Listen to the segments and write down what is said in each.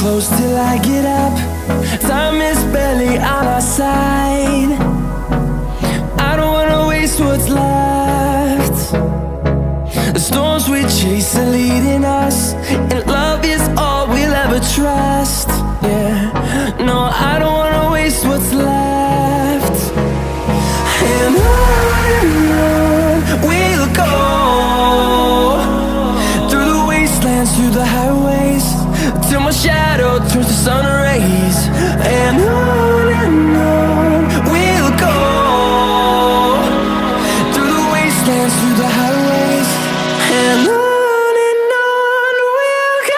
close till I get up. Time is barely on our side. I don't wanna waste what's left. The storms we chase are leading us, and love is all we'll ever trust. Yeah, no, I don't wanna waste what's left. And on we'll go, through the wastelands, through the highways, till my shadow turns to sun rays. And on we'll go, through the wastelands, through the highways, and on we'll go.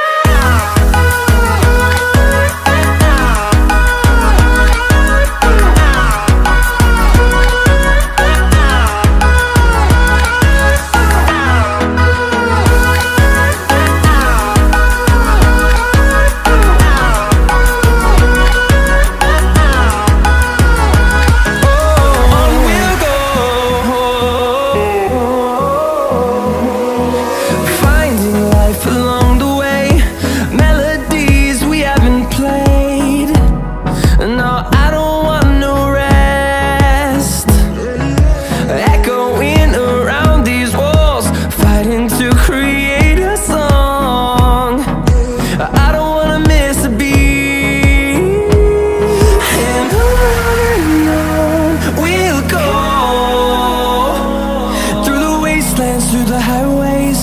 Through the highways,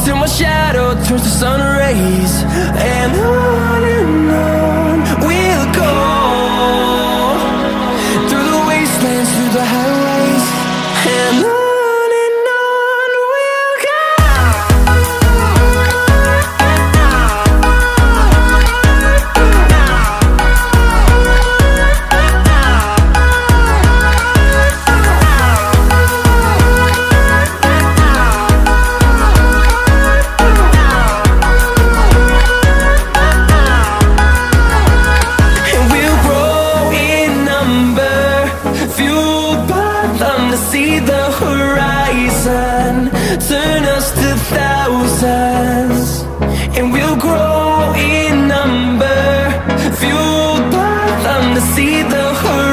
till my shadow turns to sun rays. And on we'll go, through the wastelands, through the highways, and on we'll go. See the horizon turn us to thousands, and we'll grow in number, fueled by them to see the horizon.